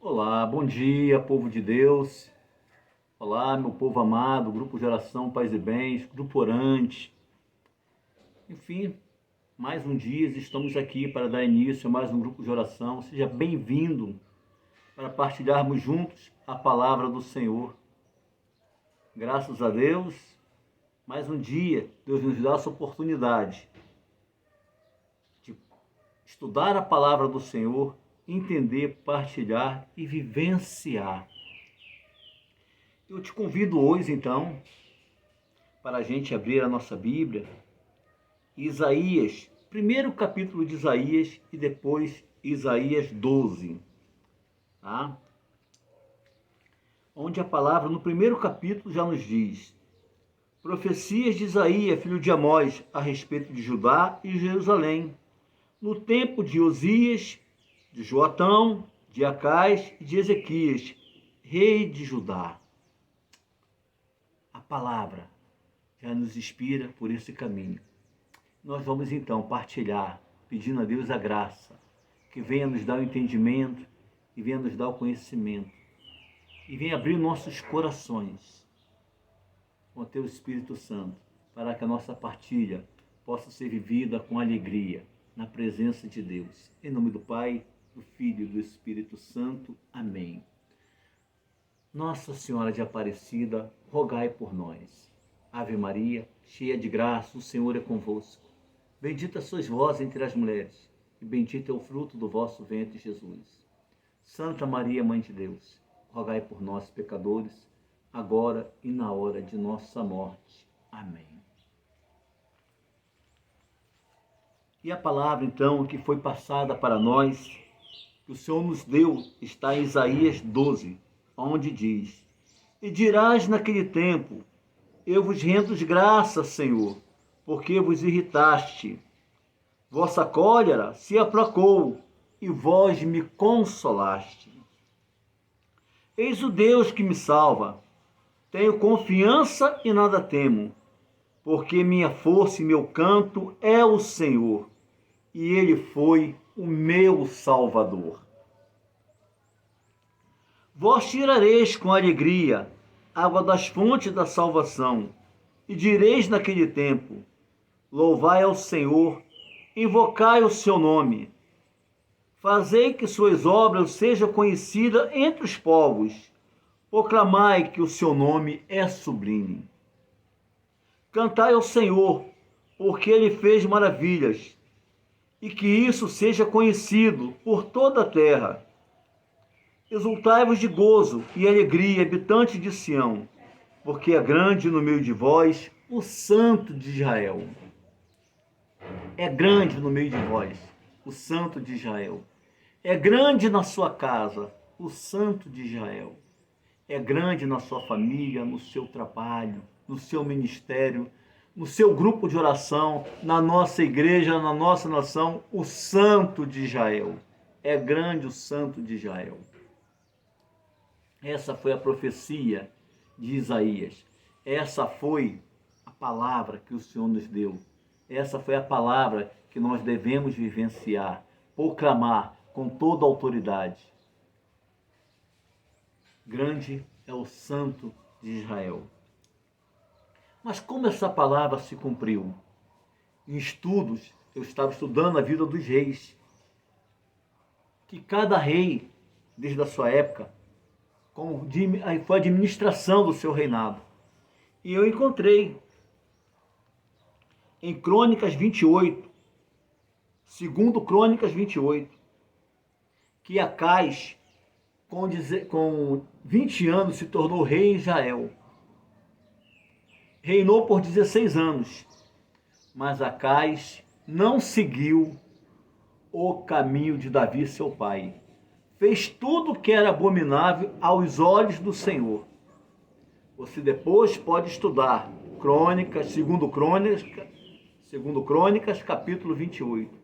Olá, bom dia, povo de Deus. Olá, meu povo amado, Grupo de Oração Paz e Bens, Grupo Orante. Enfim, mais um dia estamos aqui para dar início a mais um grupo de oração. Seja bem-vindo para partilharmos juntos a palavra do Senhor. Graças a Deus, mais um dia, Deus nos dá essa oportunidade de estudar a palavra do Senhor, entender, partilhar e vivenciar. Eu te convido hoje, então, para a gente abrir a nossa Bíblia, Isaías, primeiro capítulo de Isaías e depois Isaías 12, tá? Onde a palavra, no primeiro capítulo, já nos diz: profecias de Isaías, filho de Amós, a respeito de Judá e Jerusalém, no tempo de Osias, de Joatão, de Acais e de Ezequias, rei de Judá. A palavra já nos inspira por esse caminho. Nós vamos então partilhar, pedindo a Deus a graça, que venha nos dar o entendimento e venha nos dar o conhecimento e venha abrir nossos corações com o Teu Espírito Santo, para que a nossa partilha possa ser vivida com alegria, na presença de Deus. Em nome do Pai, do Filho e do Espírito Santo. Amém. Nossa Senhora de Aparecida, rogai por nós. Ave Maria, cheia de graça, o Senhor é convosco. Bendita sois vós entre as mulheres, e bendito é o fruto do vosso ventre, Jesus. Santa Maria, Mãe de Deus, rogai por nós, pecadores, agora e na hora de nossa morte. Amém. E a palavra, então, que foi passada para nós, que o Senhor nos deu, está em Isaías 12, onde diz: e dirás naquele tempo: eu vos rendo graça, Senhor, porque vos irritaste. Vossa cólera se aplacou, e vós me consolaste. Eis o Deus que me salva. Tenho confiança e nada temo, porque minha força e meu canto é o Senhor, e Ele foi o meu Salvador. Vós tirareis com alegria água das fontes da salvação, e direis naquele tempo: louvai ao Senhor, invocai o seu nome. Fazei que suas obras sejam conhecidas entre os povos, proclamai que o seu nome é sublime. Cantai ao Senhor, porque ele fez maravilhas, e que isso seja conhecido por toda a terra. Exultai-vos de gozo e alegria, habitantes de Sião, porque é grande no meio de vós o Santo de Israel. É grande no meio de vós o Santo de Israel. É grande na sua casa o Santo de Israel. É grande na sua família, no seu trabalho, no seu ministério, no seu grupo de oração, na nossa igreja, na nossa nação, o Santo de Israel. É grande o Santo de Israel. Essa foi a profecia de Isaías. Essa foi a palavra que o Senhor nos deu. Essa foi a palavra que nós devemos vivenciar, proclamar com toda a autoridade. Grande é o Santo de Israel. Mas como essa palavra se cumpriu? Em estudos, eu estava estudando a vida dos reis. Que cada rei, desde a sua época, foi a administração do seu reinado. E eu encontrei em Crônicas 28, segundo Crônicas 28, que Acais, com 20 anos, se tornou rei em Israel. Reinou por 16 anos, mas Acais não seguiu o caminho de Davi, seu pai. Fez tudo o que era abominável aos olhos do Senhor. Você depois pode estudar Crônicas, segundo Crônicas, capítulo 28.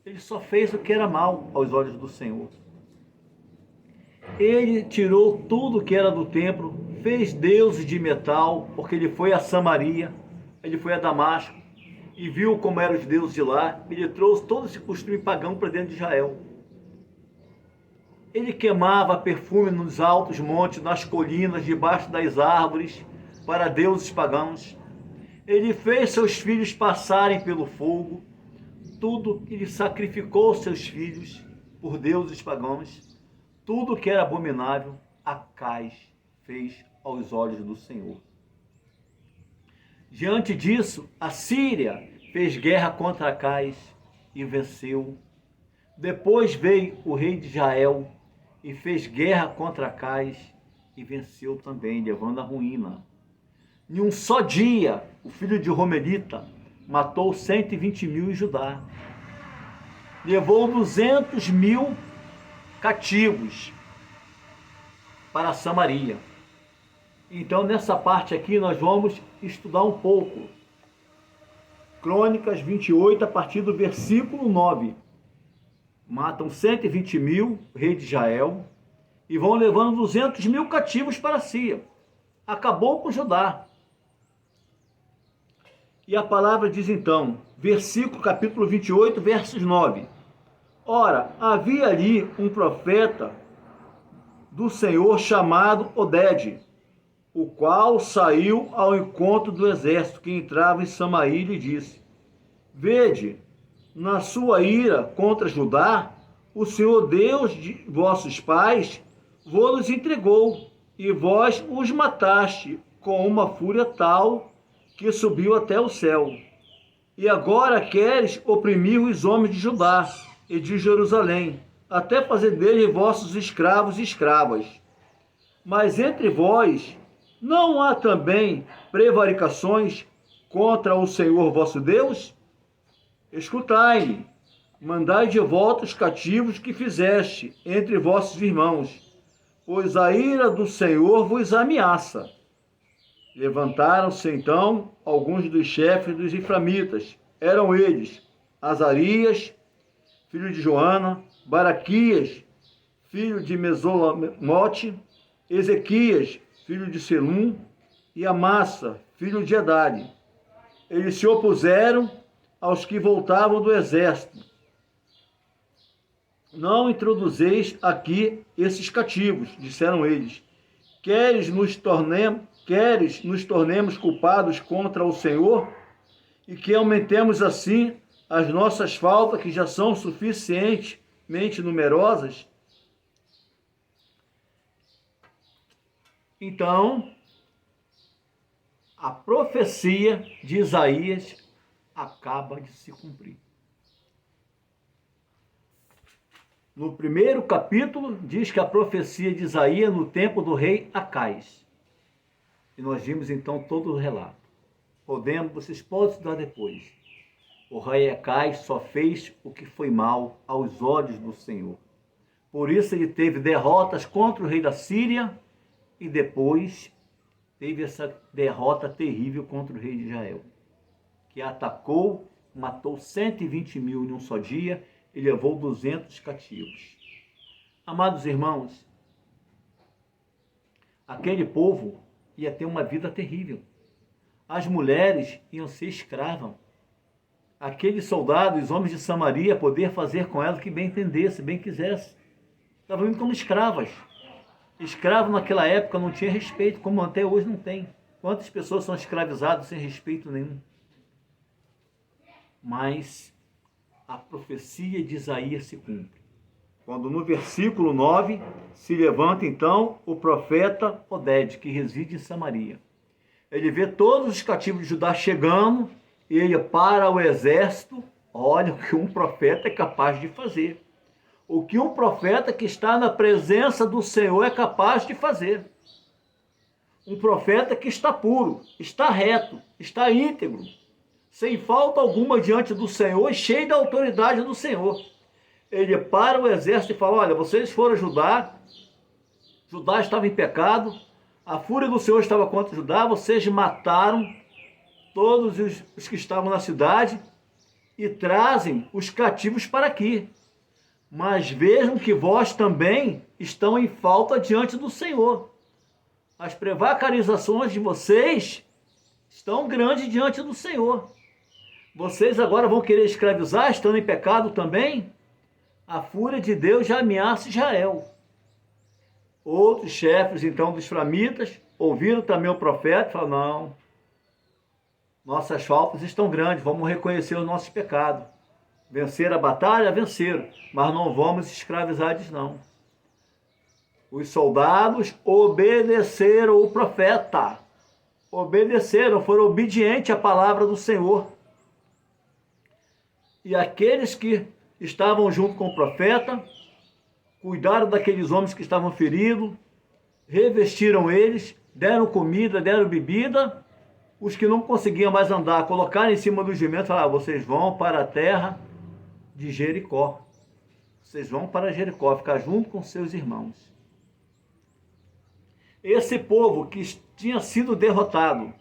Ele só fez o que era mal aos olhos do Senhor. Ele tirou tudo que era do templo, fez deuses de metal, porque ele foi a Samaria, ele foi a Damasco, e viu como eram os deuses de lá. Ele trouxe todo esse costume pagão para dentro de Israel. Ele queimava perfume nos altos montes, nas colinas, debaixo das árvores, para deuses pagãos. Ele fez seus filhos passarem pelo fogo. Tudo ele sacrificou seus filhos por deuses pagãos. Tudo que era abominável, Acais fez aos olhos do Senhor. Diante disso, a Síria fez guerra contra Acais e venceu. Depois veio o rei de Israel e fez guerra contra Acais e venceu também, levando a ruína. Em um só dia, o filho de Romelita matou 120.000 em Judá. Levou 200.000 cativos para Samaria. Então, nessa parte aqui, nós vamos estudar um pouco. Crônicas 28, a partir do versículo 9. Matam 120.000, rei de Israel, e vão levando 200.000 cativos para si. Acabou com Judá. E a palavra diz então, capítulo 28, versos 9. Ora, havia ali um profeta do Senhor chamado Oded, o qual saiu ao encontro do exército que entrava em Samaria e disse: Vede, na sua ira contra Judá, o Senhor Deus de vossos pais vos entregou, e vós os mataste com uma fúria tal que subiu até o céu. E agora queres oprimir os homens de Judá e de Jerusalém, até fazer deles vossos escravos e escravas. Mas entre vós não há também prevaricações contra o Senhor vosso Deus? Escutai-me, mandai de volta os cativos que fizeste entre vossos irmãos, pois a ira do Senhor vos ameaça. Levantaram-se então alguns dos chefes dos eframitas. Eram eles Azarias, filho de Joana, Baraquias, filho de Mesolamote, Ezequias, filho de Selum, e Amassa, filho de Edade. Eles se opuseram aos que voltavam do exército. Não introduzeis aqui esses cativos, disseram eles. Queres nos tornemos culpados contra o Senhor e que aumentemos assim as nossas faltas, que já são suficientemente numerosas? Então, a profecia de Isaías acaba de se cumprir. No primeiro capítulo, diz que a profecia de Isaías no tempo do rei Acais. E nós vimos então todo o relato. Vocês podem estudar depois. O rei Acais só fez o que foi mal aos olhos do Senhor. Por isso ele teve derrotas contra o rei da Síria e depois teve essa derrota terrível contra o rei de Israel, que atacou, matou 120.000 em um só dia e levou 200 cativos. Amados irmãos, aquele povo ia ter uma vida terrível. As mulheres iam ser escravas. Aqueles soldados, os homens de Samaria, poder fazer com elas o que bem entendesse, bem quisesse. Estavam indo como escravas. Escravo naquela época não tinha respeito, como até hoje não tem. Quantas pessoas são escravizadas sem respeito nenhum? Mas a profecia de Isaías se cumpre. Quando no versículo 9 se levanta então o profeta Oded, que reside em Samaria. Ele vê todos os cativos de Judá chegando e ele para o exército. Olha o que um profeta é capaz de fazer. O que um profeta que está na presença do Senhor é capaz de fazer. Um profeta que está puro, está reto, está íntegro, sem falta alguma diante do Senhor, cheio da autoridade do Senhor. Ele para o exército e fala: olha, vocês foram a Judá, Judá estava em pecado, a fúria do Senhor estava contra Judá, vocês mataram todos os que estavam na cidade e trazem os cativos para aqui. Mas vejam que vós também estão em falta diante do Senhor. As prevaricações de vocês estão grandes diante do Senhor. Vocês agora vão querer escravizar, estando em pecado também? A fúria de Deus já ameaça Israel. Outros chefes, então, dos framitas, ouviram também o profeta e falaram, não, nossas faltas estão grandes, vamos reconhecer os nossos pecados. Vencer a batalha, venceram, mas não vamos escravizar eles, não. Os soldados obedeceram o profeta. Obedeceram, foram obedientes à palavra do Senhor. E aqueles que estavam junto com o profeta, cuidaram daqueles homens que estavam feridos, revestiram eles, deram comida, deram bebida. Os que não conseguiam mais andar, colocaram em cima do jumento e falaram, vocês vão para a terra de Jericó. Vocês vão para Jericó, ficar junto com seus irmãos. Esse povo que tinha sido derrotado,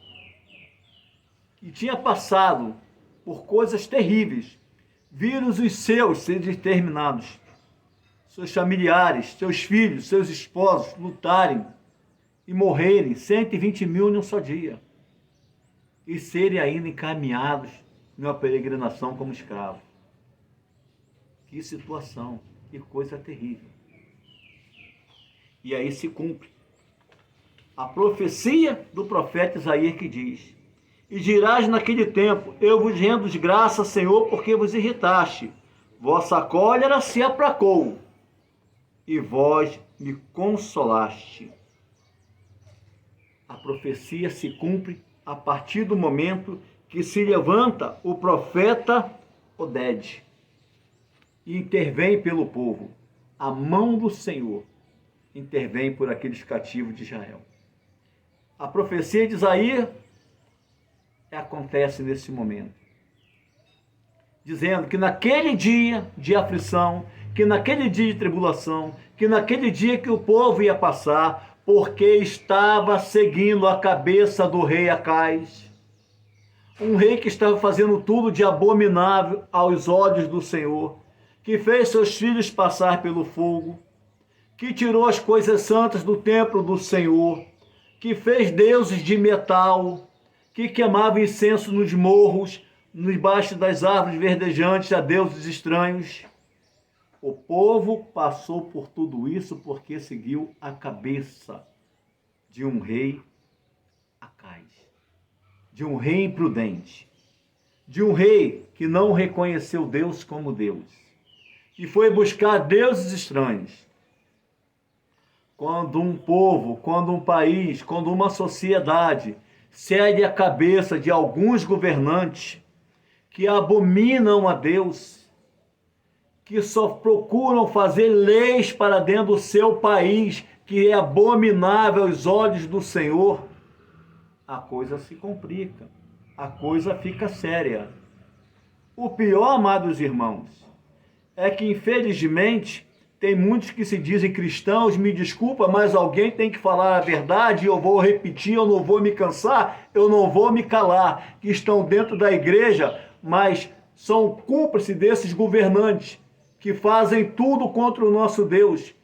que tinha passado por coisas terríveis, viram os seus ser exterminados, seus familiares, seus filhos, seus esposos lutarem e morrerem, 120 mil em um só dia, e serem ainda encaminhados numa peregrinação como escravos. Que situação, que coisa terrível. E aí se cumpre a profecia do profeta Isaías que diz, e dirás naquele tempo, eu vos rendo de graça, Senhor, porque vos irritaste, vossa cólera se aplacou, e vós me consolaste. A profecia se cumpre a partir do momento que se levanta o profeta Oded e intervém pelo povo. A mão do Senhor intervém por aqueles cativos de Israel. A profecia de Isaías acontece nesse momento, dizendo que naquele dia de aflição, que naquele dia de tribulação, que naquele dia que o povo ia passar, porque estava seguindo a cabeça do rei Acais, um rei que estava fazendo tudo de abominável aos olhos do Senhor, que fez seus filhos passar pelo fogo, que tirou as coisas santas do templo do Senhor, que fez deuses de metal, que queimava incenso nos morros, debaixo das árvores verdejantes a deuses estranhos. O povo passou por tudo isso porque seguiu a cabeça de um rei Acais, de um rei imprudente, de um rei que não reconheceu Deus como Deus, que foi buscar deuses estranhos. Quando um povo, quando um país, quando uma sociedade segue a cabeça de alguns governantes que abominam a Deus, que só procuram fazer leis para dentro do seu país, que é abominável aos olhos do Senhor, a coisa se complica, a coisa fica séria. O pior, amados irmãos, é que infelizmente tem muitos que se dizem cristãos, me desculpa, mas alguém tem que falar a verdade, eu vou repetir, eu não vou me cansar, eu não vou me calar, que estão dentro da igreja, mas são cúmplices desses governantes, que fazem tudo contra o nosso Deus,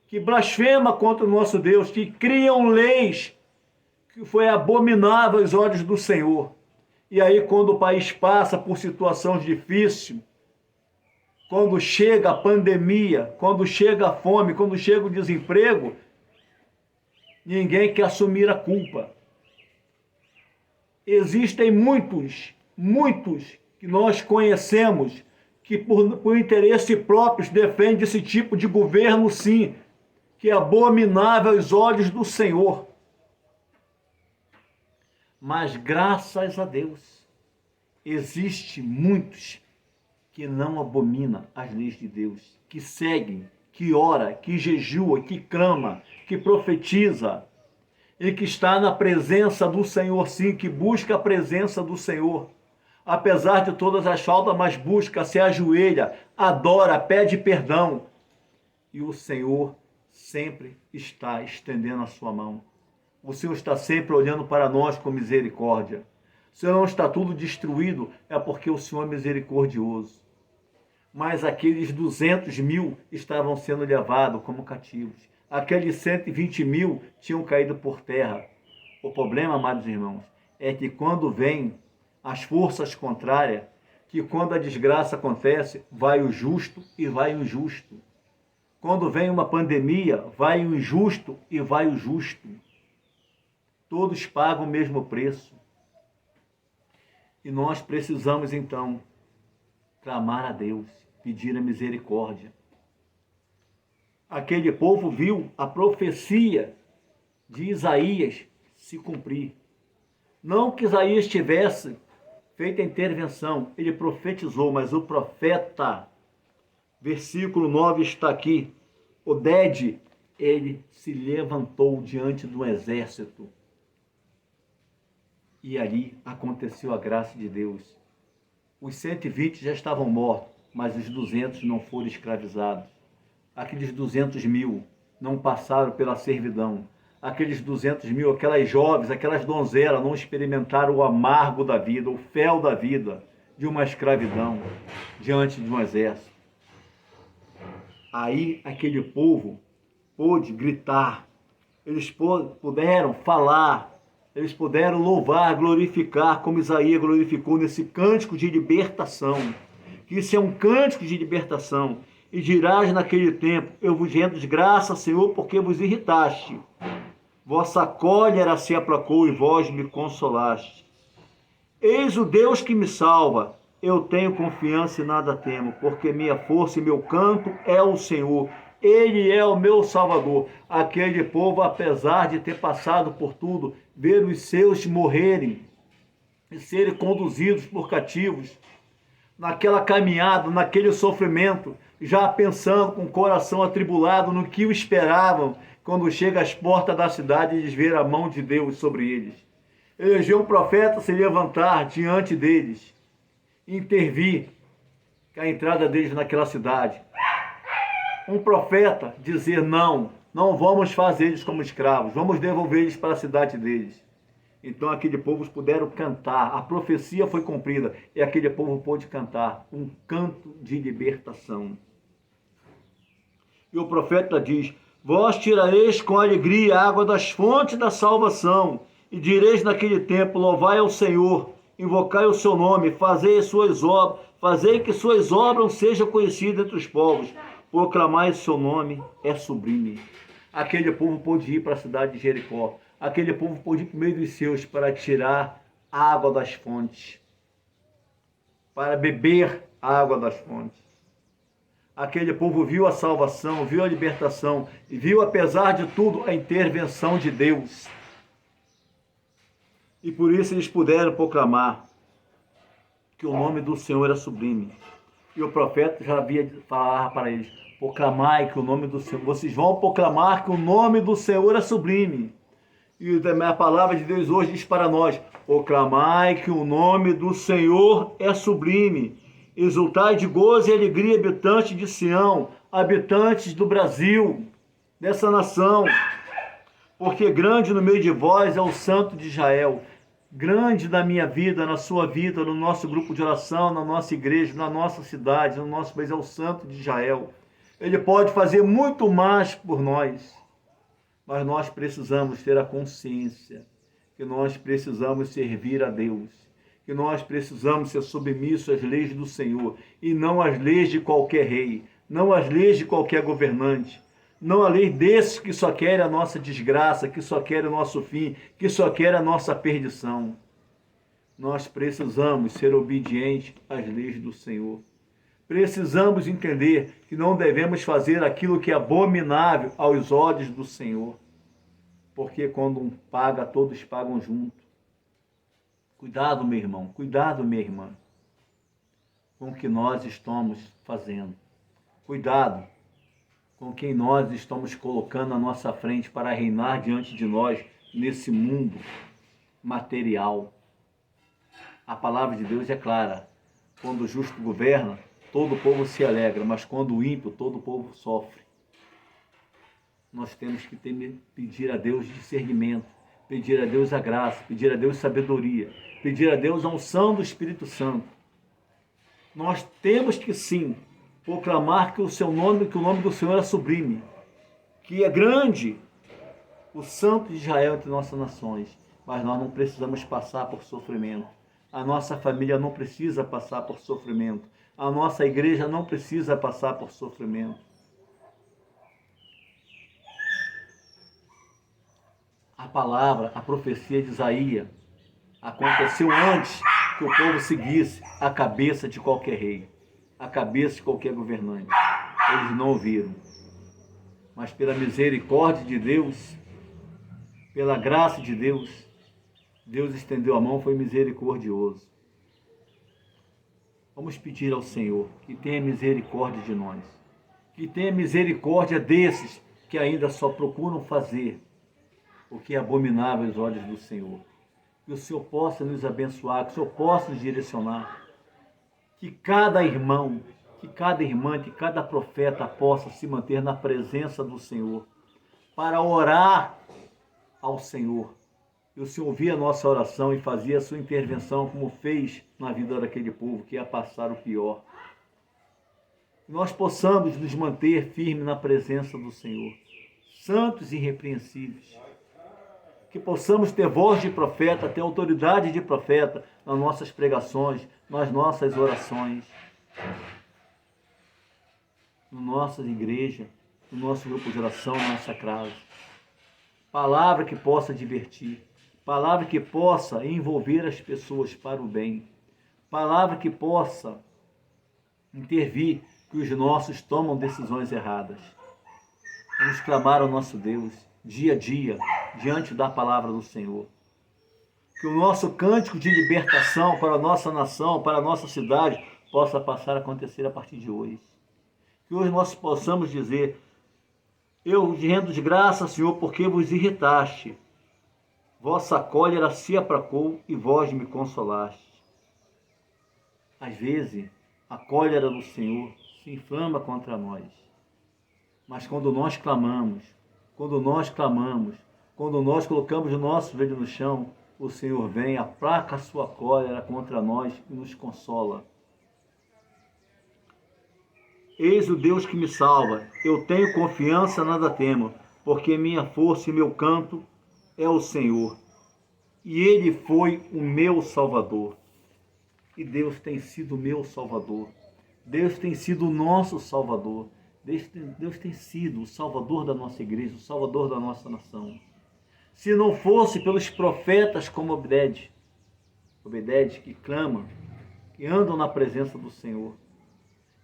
que blasfema contra o nosso Deus, que criam leis que foi abominável aos olhos do Senhor. E aí quando o país passa por situações difíceis, quando chega a pandemia, quando chega a fome, quando chega o desemprego, ninguém quer assumir a culpa. Existem muitos que nós conhecemos que por interesse próprios defendem esse tipo de governo, sim, que é abominável aos olhos do Senhor. Mas graças a Deus, existe muitos que não abomina as leis de Deus, que seguem, que ora, que jejua, que clama, que profetiza, e que está na presença do Senhor, sim, que busca a presença do Senhor, apesar de todas as faltas, mas busca, se ajoelha, adora, pede perdão, e o Senhor sempre está estendendo a sua mão. O Senhor está sempre olhando para nós com misericórdia. Se não está tudo destruído, é porque o Senhor é misericordioso. Mas aqueles 200 mil estavam sendo levados como cativos. Aqueles 120 mil tinham caído por terra. O problema, amados irmãos, é que quando vêm as forças contrárias, que quando a desgraça acontece, vai o justo e vai o injusto. Quando vem uma pandemia, vai o injusto e vai o justo. Todos pagam o mesmo preço. E nós precisamos, então, clamar a Deus, pedir a misericórdia. Aquele povo viu a profecia de Isaías se cumprir. Não que Isaías tivesse feito a intervenção, ele profetizou, mas o profeta, versículo 9 está aqui, Oded, ele se levantou diante do exército. E ali aconteceu a graça de Deus. Os 120 já estavam mortos, mas os 200 não foram escravizados. Aqueles 200 mil não passaram pela servidão. Aqueles 200 mil, aquelas jovens, aquelas donzelas não experimentaram o amargo da vida, o fel da vida, de uma escravidão diante de um exército. Aí aquele povo pôde gritar, eles puderam falar, eles puderam louvar, glorificar, como Isaías glorificou nesse cântico de libertação. Que isso é um cântico de libertação. E dirás naquele tempo, eu vos rendo desgraça, Senhor, porque vos irritaste. Vossa cólera se aplacou e vós me consolaste. Eis o Deus que me salva. Eu tenho confiança e nada temo, porque minha força e meu canto é o Senhor. Ele é o meu Salvador. Aquele povo, apesar de ter passado por tudo, ver os seus morrerem e serem conduzidos por cativos, naquela caminhada, naquele sofrimento, já pensando com o coração atribulado no que o esperavam, quando chega às portas da cidade e eles verem a mão de Deus sobre eles. Elegeu um profeta se levantar diante deles, intervir com a entrada deles naquela cidade. Um profeta dizer não vamos fazer eles como escravos, vamos devolver eles para a cidade deles. Então aquele povo puderam cantar, a profecia foi cumprida e aquele povo pôde cantar um canto de libertação. E o profeta diz, vós tirareis com alegria a água das fontes da salvação e direis naquele tempo, louvai ao Senhor, invocai o seu nome, fazei suas obras, fazei que suas obras sejam conhecidas entre os povos, proclamai o seu nome, é sublime. Aquele povo pôde ir para a cidade de Jericó, aquele povo pôde ir para o meio dos seus para tirar a água das fontes, para beber a água das fontes. Aquele povo viu a salvação, viu a libertação e viu, apesar de tudo, a intervenção de Deus. E por isso eles puderam proclamar que o nome do Senhor era sublime. E o profeta já havia falado para eles, proclamai que o nome do Senhor, vocês vão proclamar que o nome do Senhor é sublime. E a palavra de Deus hoje diz para nós, proclamai que o nome do Senhor é sublime. Exultai de gozo e alegria, habitantes de Sião, habitantes do Brasil, dessa nação, porque grande no meio de vós é o Santo de Israel. Grande na minha vida, na sua vida, no nosso grupo de oração, na nossa igreja, na nossa cidade, no nosso país, é o Santo de Israel. Ele pode fazer muito mais por nós, mas nós precisamos ter a consciência que nós precisamos servir a Deus, que nós precisamos ser submissos às leis do Senhor e não às leis de qualquer rei, não às leis de qualquer governante, não a lei desses que só querem a nossa desgraça, que só querem o nosso fim, que só querem a nossa perdição. Nós precisamos ser obedientes às leis do Senhor. Precisamos entender que não devemos fazer aquilo que é abominável aos olhos do Senhor. Porque quando um paga, todos pagam junto. Cuidado, meu irmão, cuidado, minha irmã, com o que nós estamos fazendo. Cuidado com quem nós estamos colocando à nossa frente para reinar diante de nós nesse mundo material. A palavra de Deus é clara. Quando o justo governa, todo o povo se alegra, mas quando o ímpio, todo o povo sofre. Nós temos que pedir a Deus discernimento, pedir a Deus a graça, pedir a Deus sabedoria, pedir a Deus a unção do Espírito Santo. Nós temos que sim proclamar que o nome do Senhor é sublime, que é grande o Santo de Israel entre nossas nações, mas nós não precisamos passar por sofrimento. A nossa família não precisa passar por sofrimento. A nossa igreja não precisa passar por sofrimento. A palavra, a profecia de Isaías aconteceu antes que o povo seguisse a cabeça de qualquer rei, a cabeça de qualquer governante. Eles não ouviram. Mas pela misericórdia de Deus, pela graça de Deus, Deus estendeu a mão, foi misericordioso. Vamos pedir ao Senhor que tenha misericórdia de nós, que tenha misericórdia desses que ainda só procuram fazer o que é abominável aos olhos do Senhor. Que o Senhor possa nos abençoar, que o Senhor possa nos direcionar, que cada irmão, que cada irmã, que cada profeta possa se manter na presença do Senhor, para orar ao Senhor. E o Senhor ouvia a nossa oração e fazia a sua intervenção, como fez na vida daquele povo que ia passar o pior. Que nós possamos nos manter firmes na presença do Senhor, santos e irrepreensíveis. Que possamos ter voz de profeta, ter autoridade de profeta nas nossas pregações, nas nossas orações, na nossa igreja, no nosso grupo de oração, na nossa casa. Palavra que possa divertir, palavra que possa envolver as pessoas para o bem, palavra que possa intervir que os nossos tomam decisões erradas. Vamos clamar ao nosso Deus, dia a dia, diante da palavra do Senhor. Que o nosso cântico de libertação para a nossa nação, para a nossa cidade, possa passar a acontecer a partir de hoje. Que hoje nós possamos dizer: eu rendo de graça, Senhor, porque vos irritaste. Vossa cólera se aplacou e vós me consolaste. Às vezes, a cólera do Senhor se inflama contra nós. Mas quando nós clamamos, quando nós colocamos o nosso joelho no chão, o Senhor vem, aplaca a sua cólera contra nós e nos consola. Eis o Deus que me salva, eu tenho confiança, nada temo, porque minha força e meu canto é o Senhor, e Ele foi o meu Salvador. E Deus tem sido o meu Salvador, Deus tem sido o nosso Salvador, Deus tem sido o Salvador da nossa igreja, o Salvador da nossa nação. Se não fosse pelos profetas como Obed, que clama, que andam na presença do Senhor,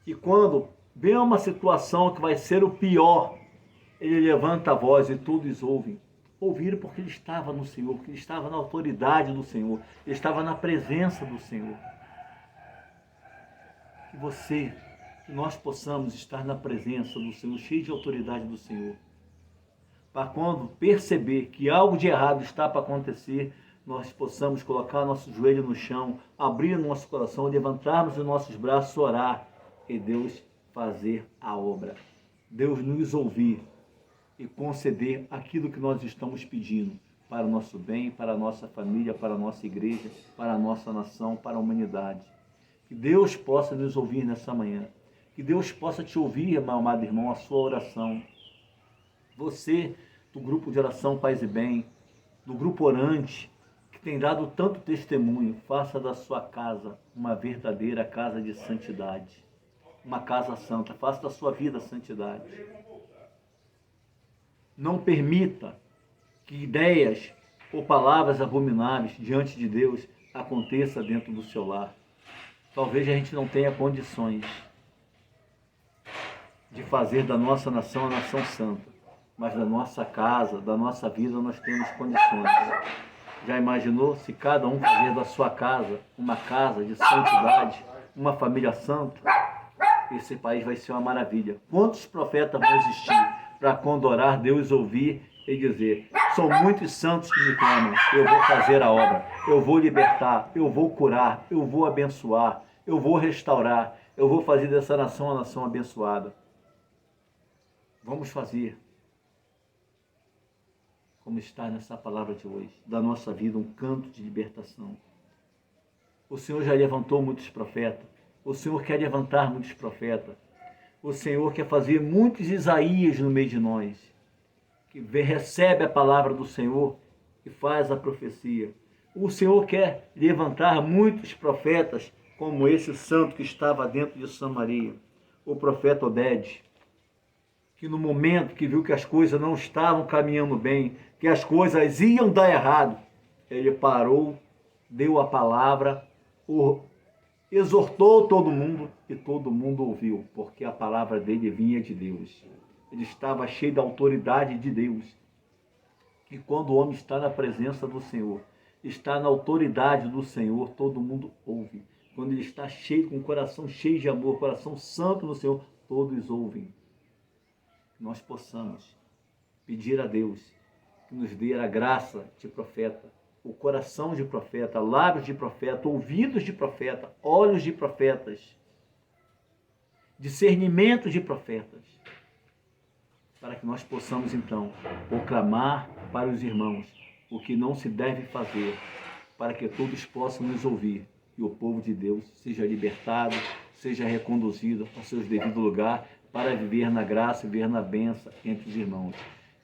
e quando vem uma situação que vai ser o pior, ele levanta a voz e todos ouvem. Ouviram porque ele estava no Senhor, porque ele estava na autoridade do Senhor, ele estava na presença do Senhor. Que nós possamos estar na presença do Senhor, cheio de autoridade do Senhor, para quando perceber que algo de errado está para acontecer, nós possamos colocar nosso joelho no chão, abrir nosso coração, levantarmos os nossos braços, orar, e Deus fazer a obra. Deus nos ouvir e conceder aquilo que nós estamos pedindo para o nosso bem, para a nossa família, para a nossa igreja, para a nossa nação, para a humanidade. Que Deus possa nos ouvir nessa manhã. Que Deus possa te ouvir, meu amado irmão, a sua oração. Você, do grupo de oração Paz e Bem, do grupo orante, que tem dado tanto testemunho, faça da sua casa uma verdadeira casa de santidade. Uma casa santa, faça da sua vida a santidade. Não permita que ideias ou palavras abomináveis diante de Deus aconteça dentro do seu lar. Talvez a gente não tenha condições de fazer da nossa nação a nação santa, mas da nossa casa, da nossa vida, nós temos condições. Já imaginou se cada um fazer da sua casa uma casa de santidade, uma família santa? Esse país vai ser uma maravilha. Quantos profetas vão existir para quando orar, Deus ouvir e dizer: são muitos santos que me clamam, eu vou fazer a obra, eu vou libertar, eu vou curar, eu vou abençoar, eu vou restaurar, eu vou fazer dessa nação uma nação abençoada. Vamos fazer, como está nessa palavra de hoje, da nossa vida um canto de libertação. O Senhor já levantou muitos profetas, o Senhor quer levantar muitos profetas, o Senhor quer fazer muitos Isaías no meio de nós, que recebe a palavra do Senhor e faz a profecia. O Senhor quer levantar muitos profetas, como esse santo que estava dentro de Samaria, o profeta Obed, que no momento que viu que as coisas não estavam caminhando bem, que as coisas iam dar errado, ele parou, deu a palavra, exortou todo mundo e todo mundo ouviu, porque a palavra dele vinha de Deus. Ele estava cheio da autoridade de Deus. E quando o homem está na presença do Senhor, está na autoridade do Senhor, todo mundo ouve. Quando ele está cheio, com o coração cheio de amor, coração santo no Senhor, todos ouvem. Que nós possamos pedir a Deus que nos dê a graça de profeta, o coração de profeta, lábios de profeta, ouvidos de profeta, olhos de profetas, discernimento de profetas, para que nós possamos então proclamar para os irmãos o que não se deve fazer, para que todos possam nos ouvir e o povo de Deus seja libertado, seja reconduzido ao seu devido lugar para viver na graça e viver na bênção entre os irmãos.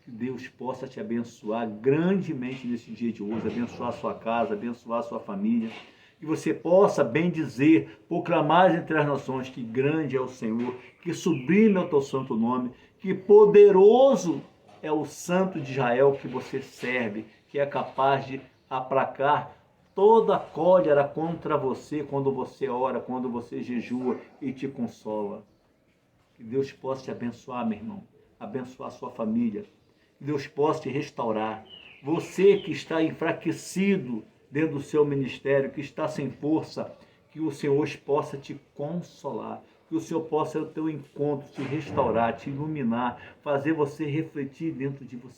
Que Deus possa te abençoar grandemente nesse dia de hoje, abençoar a sua casa, abençoar a sua família, que você possa bem dizer, proclamar entre as nações que grande é o Senhor, que sublime é o teu santo nome, que poderoso é o Santo de Israel que você serve, que é capaz de aplacar toda a cólera contra você quando você ora, quando você jejua e te consola. Que Deus possa te abençoar, meu irmão, abençoar a sua família, que Deus possa te restaurar. Você que está enfraquecido dentro do seu ministério, que está sem força, que o Senhor possa te consolar, que o Senhor possa ter o teu encontro, te restaurar, te iluminar, fazer você refletir dentro de você.